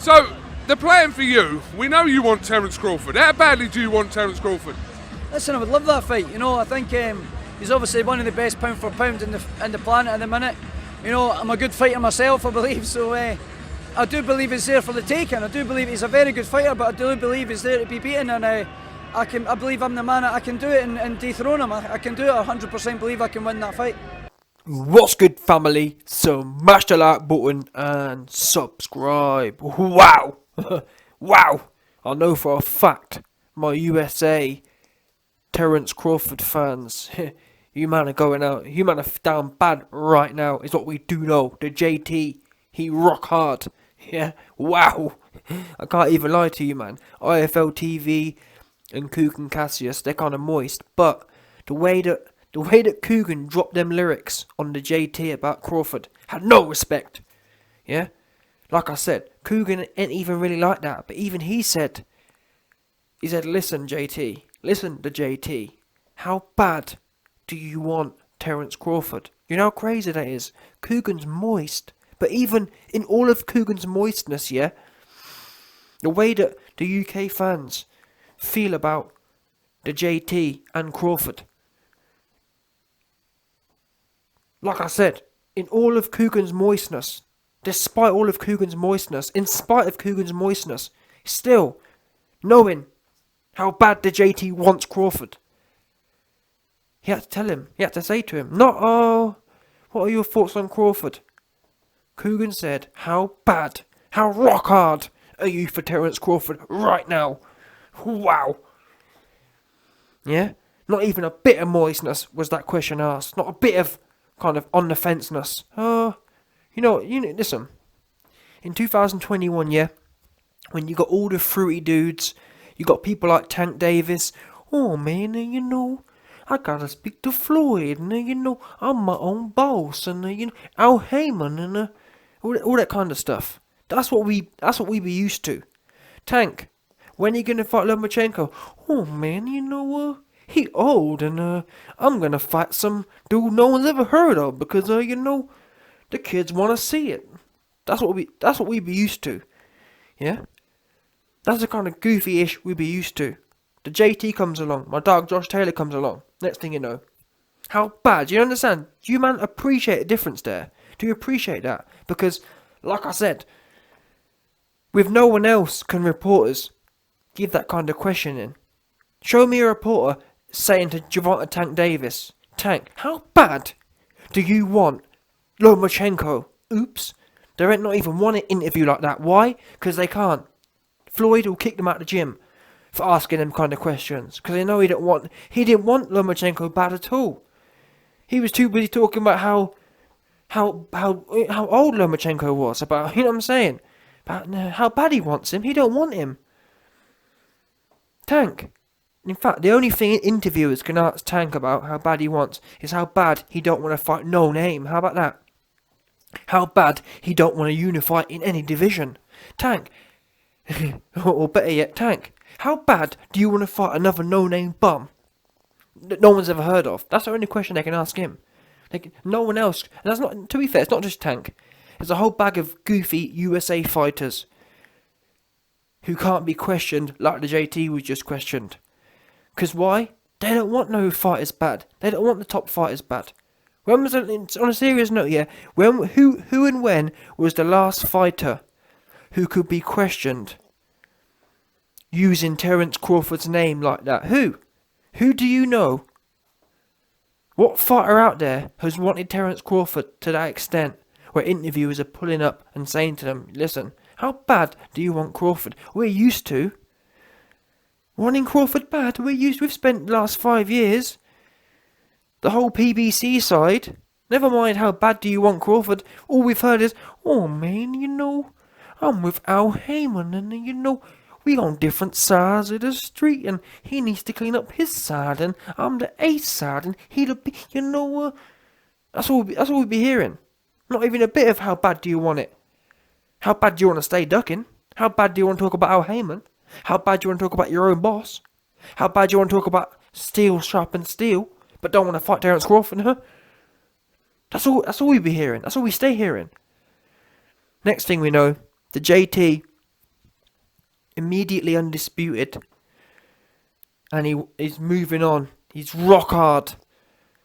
So, the plan for you, we know you want Terence Crawford. How badly do you want Terence Crawford? Listen, I would love that fight. I think he's obviously one of the best pound for pound in the planet at the minute. I'm a good fighter myself, I believe. So I do believe he's there for the taking. I do believe he's a very good fighter, but I do believe he's there to be beaten. And I believe I'm the man. I can do it and dethrone him. I can do it. I 100% believe I can win that fight. What's good, family? Smash the like button and subscribe. Wow. Wow. I know for a fact my USA Terence Crawford fans, you man are going out. You man are down bad right now, is what we do know. The JT, he rock hard. Yeah, wow. I can't even lie to you, man. IFL TV and Coogan Cassius, they're kind of moist. But the way that Coogan dropped them lyrics on the JT about Crawford had no respect. Yeah? Like I said, Coogan ain't even really like that. But even he said, listen, JT. Listen to JT. How bad do you want Terence Crawford? You know how crazy that is? Coogan's moist. But even in all of Coogan's moistness, yeah? The way that the UK fans feel about the JT and Crawford. Like I said, in all of Coogan's moistness, despite all of Coogan's moistness, in spite of Coogan's moistness, still knowing how bad the JT wants Crawford. He had to tell him, he had to say to him, what are your thoughts on Crawford? Coogan said, how bad, how rock hard are you for Terence Crawford right now? Wow. Yeah? Not even a bit of moistness was that question asked. Not a bit of kind of on the fenceness. Listen. In 2021, yeah, when you got all the fruity dudes, you got people like Tank Davis. Oh man, I gotta speak to Floyd, and I'm my own boss, and Al Heyman, and all that kind of stuff. That's what we be used to. Tank, when are you gonna fight Lomachenko? Oh man, he old, and I'm gonna fight some dude no one's ever heard of because the kids wanna see it. That's what we be used to. Yeah? That's the kind of goofy-ish we be used to. The JT comes along, my dog Josh Taylor comes along. Next thing you know. How bad? Do you understand? Do you man appreciate the difference there? Do you appreciate that? Because, like I said, with no one else can reporters give that kind of questioning. Show me a reporter saying to Gervonta Tank Davis, Tank, how bad do you want Lomachenko? Oops. There ain't not even one interview like that. Why? Because they can't. Floyd will kick them out of the gym for asking them kind of questions. Because they know he didn't want Lomachenko bad at all. He was too busy talking about how old Lomachenko was. About, you know what I'm saying? About how bad he wants him. He don't want him. Tank. In fact, the only thing interviewers can ask Tank about how bad he wants is how bad he don't want to fight No Name. How about that? How bad he don't want to unify in any division. Tank. Or better yet, Tank. How bad do you want to fight another no-name bum that no one's ever heard of? That's the only question they can ask him. No one else. And that's not. To be fair, it's not just Tank. There's a whole bag of goofy USA fighters who can't be questioned like the JT was just questioned. Because why? They don't want no fighters bad. They don't want the top fighters bad. When was it, on a serious note, yeah? Who and when was the last fighter who could be questioned using Terence Crawford's name like that? Who? Who do you know? What fighter out there has wanted Terence Crawford to that extent where interviewers are pulling up and saying to them, listen, how bad do you want Crawford? We're used to wanting Crawford bad. We've spent the last 5 years, the whole PBC side, never mind how bad do you want Crawford, all we've heard is, oh man, I'm with Al Heyman, and we on different sides of the street, and he needs to clean up his side, and I'm the ace side, and he'll be, that's all we be hearing. Not even a bit of how bad do you want it. How bad do you want to stay ducking? How bad do you want to talk about Al Heyman? How bad do you want to talk about your own boss? How bad do you want to talk about steel sharpen steel, but don't want to fight Terence Crawford, huh? That's all we be hearing. That's all we stay hearing. Next thing we know, the JT immediately undisputed, and he is moving on. He's rock hard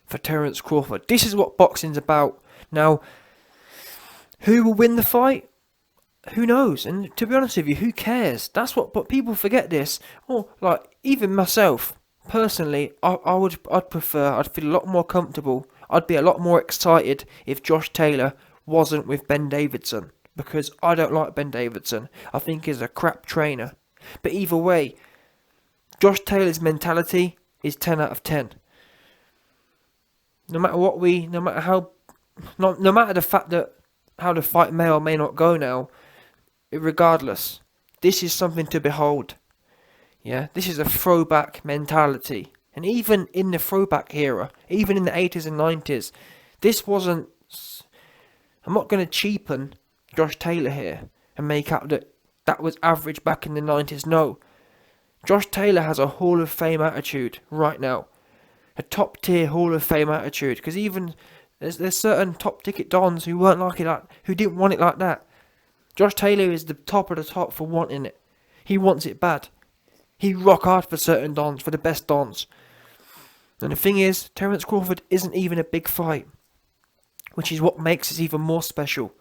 for Terence Crawford. This is what boxing's about. Now, who will win the fight? Who knows? And to be honest with you, who cares? That's what. But people forget this. Or like even myself personally, I'd prefer. I'd feel a lot more comfortable. I'd be a lot more excited if Josh Taylor wasn't with Ben Davidson, because I don't like Ben Davidson. I think he's a crap trainer. But either way, Josh Taylor's mentality is 10 out of 10. No matter the fact that how the fight may or may not go now, regardless, this is something to behold. Yeah, this is a throwback mentality. And even in the throwback era, even in the 80s and 90s, this wasn't... I'm not going to cheapen Josh Taylor here and make out that was average back in the 90s. No. Josh Taylor has a Hall of Fame attitude right now. A top tier Hall of Fame attitude. Because even there's certain top ticket dons who weren't like it, who didn't want it like that. Josh Taylor is the top of the top for wanting it. He wants it bad. He rock hard for certain dons, for the best dons. And the thing is, Terence Crawford isn't even a big fight, which is what makes it even more special.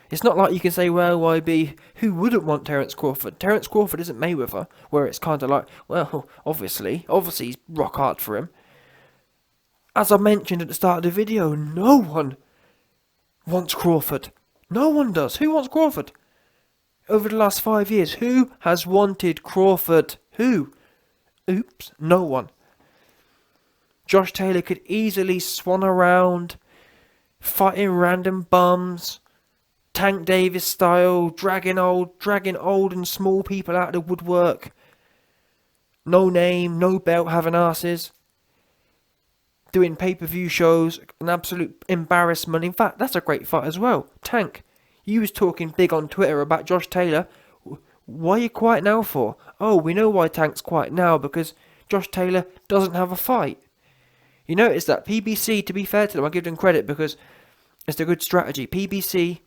It's not like you can say, well, YB, who wouldn't want Terence Crawford? Terence Crawford isn't Mayweather, where it's kind of like, well, obviously he's rock hard for him. As I mentioned at the start of the video, no one wants Crawford. No one does. Who wants Crawford? Over the last 5 years, who has wanted Crawford? Who? Oops, no one. Josh Taylor could easily swan around, fighting random bums, Tank Davis style, dragging old and small people out of the woodwork. No name, no belt having asses. Doing pay-per-view shows, an absolute embarrassment. In fact, that's a great fight as well. Tank, you was talking big on Twitter about Josh Taylor. Why are you quiet now for? Oh, we know why Tank's quiet now, because Josh Taylor doesn't have a fight. You notice that PBC, to be fair to them, I give them credit because it's a good strategy. PBC,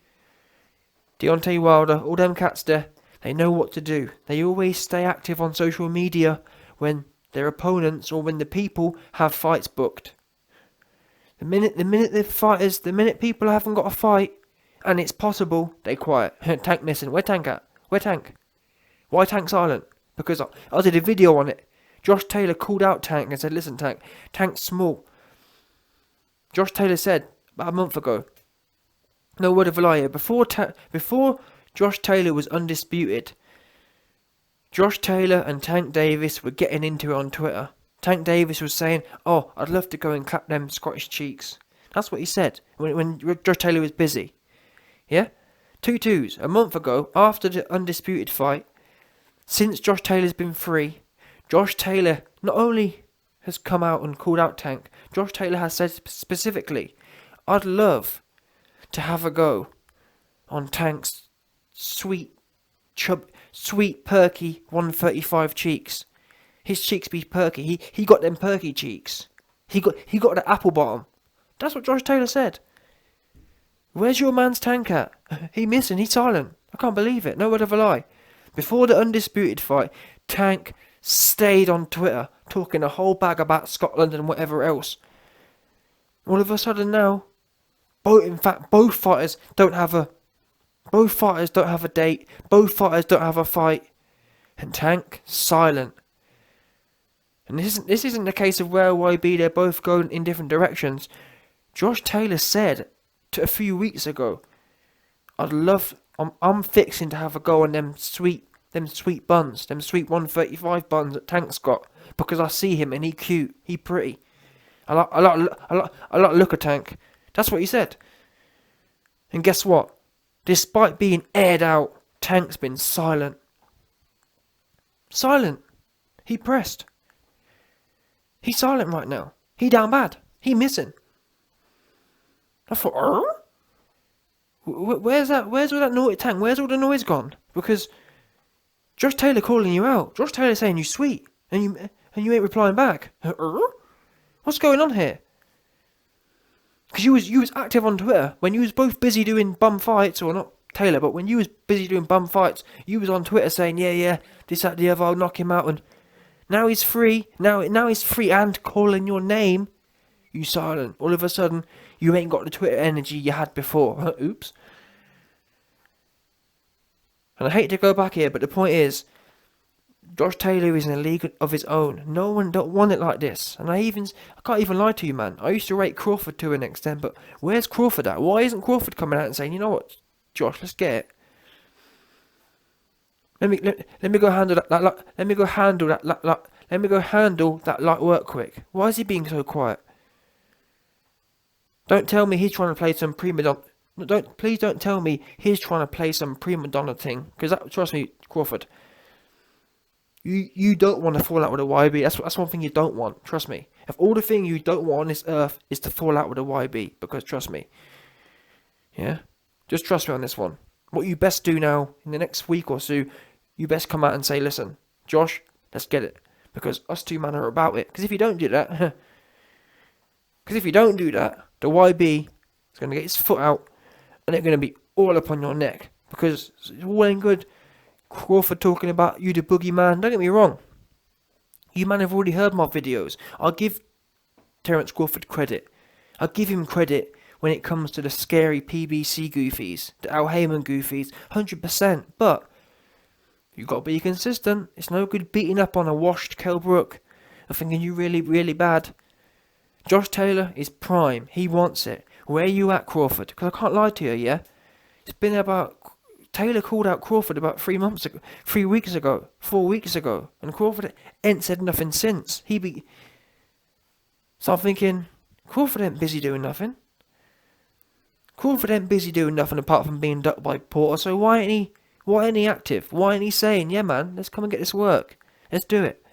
Deontay Wilder, all them cats there, they know what to do. They always stay active on social media when their opponents or when the people have fights booked. The minute people haven't got a fight and it's possible, they quiet. Tank missing. Where Tank at? Where Tank? Why Tank silent? Because I did a video on it. Josh Taylor called out Tank and said, listen Tank, Tank's small. Josh Taylor said about a month ago, no word of a lie here, before Josh Taylor was undisputed, Josh Taylor and Tank Davis were getting into it on Twitter. Tank Davis was saying, oh, I'd love to go and clap them Scottish cheeks. That's what he said when Josh Taylor was busy. Yeah? 2-2s. A month ago, after the undisputed fight, since Josh Taylor's been free, Josh Taylor not only has come out and called out Tank, Josh Taylor has said specifically, I'd love to have a go on Tank's sweet, perky 135 cheeks. His cheeks be perky. He got them perky cheeks. He got the apple bottom. That's what Josh Taylor said. Where's your man's Tank at? He missing. He's silent. I can't believe it. No word of a lie. Before the undisputed fight, Tank stayed on Twitter talking a whole bag about Scotland and whatever else. All of a sudden now, both fighters don't have a date. Both fighters don't have a fight, and Tank silent. And this isn't the case of where YB they're both going in different directions. Josh Taylor said a few weeks ago, I'm fixing to have a go on them sweet buns, them sweet 135 buns that Tank's got, because I see him and he cute, he pretty. I like look at Tank. That's what he said. And guess what? Despite being aired out, Tank's been silent. Silent. He pressed. He's silent right now. He down bad. He missing. I thought, where's all that naughty Tank? Where's all the noise gone? Because Josh Taylor calling you out. Josh Taylor saying you sweet, and you ain't replying back. What's going on here? Because you was active on Twitter when you was both busy doing bum fights, or not Taylor, but when you was busy doing bum fights, you was on Twitter saying, yeah, this, that, the other, I'll knock him out, and now he's free, now he's free and calling your name, you silent. All of a sudden, you ain't got the Twitter energy you had before. Oops. And I hate to go back here, but the point is, Josh Taylor is in a league of his own. No one don't want it like this. And I can't even lie to you, man. I used to rate Crawford to an extent, but where's Crawford at? Why isn't Crawford coming out and saying, you know what, Josh, let's get it. Let me go handle that. Let me go handle that. Let me go handle that light work quick. Why is he being so quiet? Don't tell me he's trying to play some prima donna. Please don't tell me he's trying to play some prima donna thing. Because trust me, Crawford. You don't want to fall out with a YB. That's one thing you don't want. Trust me. Of all the things you don't want on this earth is to fall out with a YB. Because trust me. Yeah? Just trust me on this one. What you best do now, in the next week or so, you best come out and say, listen, Josh, let's get it. Because us two men are about it. Because if you don't do that, the YB is going to get his foot out and they're going to be all up on your neck. Because it's all well and good Crawford talking about you the boogeyman. Don't get me wrong. You man have already heard my videos. I'll give Terence Crawford credit. I'll give him credit when it comes to the scary PBC goofies, the Al Heyman goofies, 100%. But you got to be consistent. It's no good beating up on a washed Kell Brook and thinking you really, really bad. Josh Taylor is prime. He wants it. Where are you at, Crawford? Because I can't lie to you, yeah? It's been about... Taylor called out Crawford about 3 weeks ago, 4 weeks ago, and Crawford ain't said nothing since. So I'm thinking, Crawford ain't busy doing nothing. Crawford ain't busy doing nothing apart from being ducked by Porter, so why ain't he active? Why ain't he saying, yeah man, let's come and get this work. Let's do it.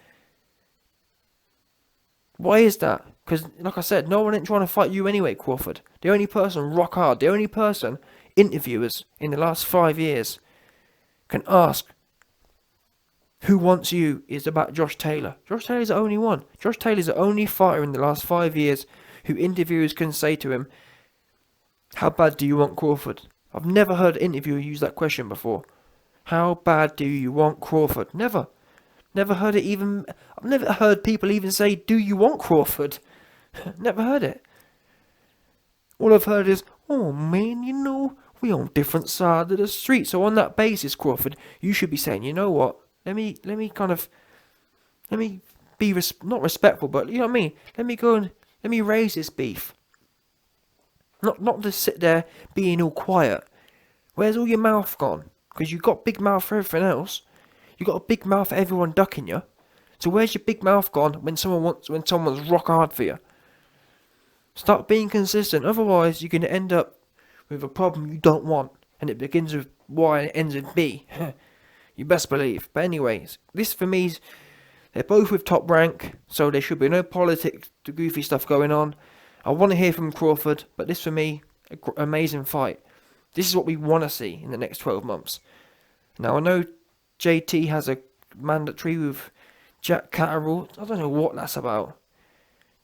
Why is that? Because, like I said, no one ain't trying to fight you anyway, Crawford. The only person rock hard, the only person interviewers in the last 5 years can ask who wants you is about Josh Taylor. Josh Taylor's the only one. Josh Taylor's the only fighter in the last 5 years who interviewers can say to him, how bad do you want Crawford? I've never heard an interviewer use that question before. How bad do you want Crawford? Never. Never heard it even... I've never heard people even say, do you want Crawford? Never heard it. All I've heard is, oh man, you know, we on different sides of the street. So on that basis, Crawford, you should be saying, you know what? Let me be not respectful, but you know what I mean. Let me raise this beef. Not just sit there being all quiet. Where's all your mouth gone? Because you got big mouth for everything else. You got a big mouth for everyone ducking you. So where's your big mouth gone when someone's rock hard for you? Start being consistent. Otherwise, you're going to end up with a problem you don't want, and it begins with Y and it ends with B. You best believe. But anyways, this for me, they're both with Top Rank, so there should be no politics, the goofy stuff going on. I want to hear from Crawford, but this for me, an amazing fight. This is what we want to see in the next 12 months. Now I know JT has a mandatory with Jack Catterall. I don't know what that's about.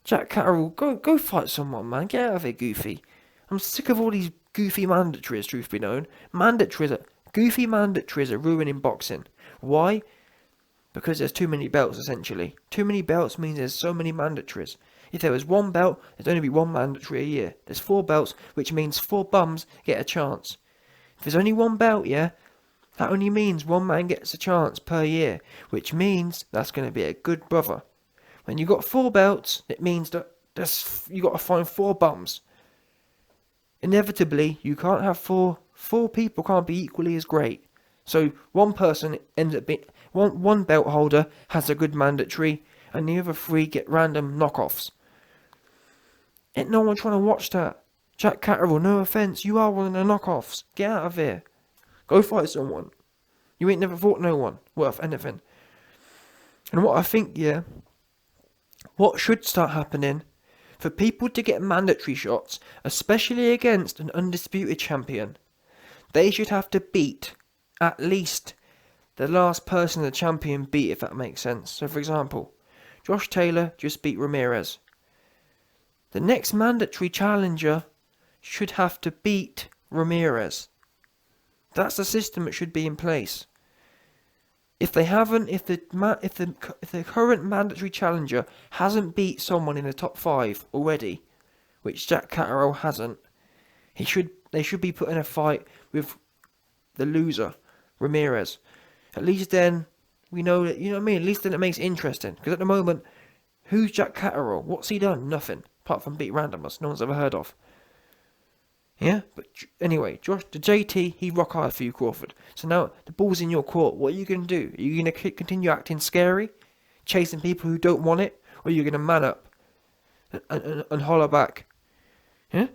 Jack Catterall, go fight someone, man. Get out of here, Goofy. I'm sick of all these goofy mandatories, truth be known. Goofy mandatories are ruining boxing. Why? Because there's too many belts, essentially. Too many belts means there's so many mandatories. If there was one belt, there'd only be one mandatory a year. There's 4 belts, which means 4 bums get a chance. If there's only one belt, yeah, that only means one man gets a chance per year, which means that's going to be a good brother. When you got 4 belts, it means that you got to find 4 bums. Inevitably, you can't have 4 people can't be equally as great. So one person ends up being one belt holder has a good mandatory, and the other 3 get random knockoffs. Ain't no one trying to watch that. Jack Catterall, no offence, you are one of the knockoffs. Get out of here. Go fight someone. You ain't never fought no one worth anything. And what I think, yeah, what should start happening, for people to get mandatory shots, especially against an undisputed champion, they should have to beat at least the last person the champion beat, if that makes sense. So for example, Josh Taylor just beat Ramirez. The next mandatory challenger should have to beat Ramirez. That's the system that should be in place. If they haven't, if the current mandatory challenger hasn't beat someone in the top 5 already, which Jack Catterall hasn't, they should be put in a fight with the loser, Ramirez. At least then we know that, you know what I mean. At least then it makes it interesting. Because at the moment, who's Jack Catterall? What's he done? Nothing, apart from beat randomers no one's ever heard of. Yeah, but anyway, the JT, he rock hard for you, Crawford. So now the ball's in your court. What are you going to do? Are you going to continue acting scary, chasing people who don't want it, or are you going to man up and holler back? Yeah,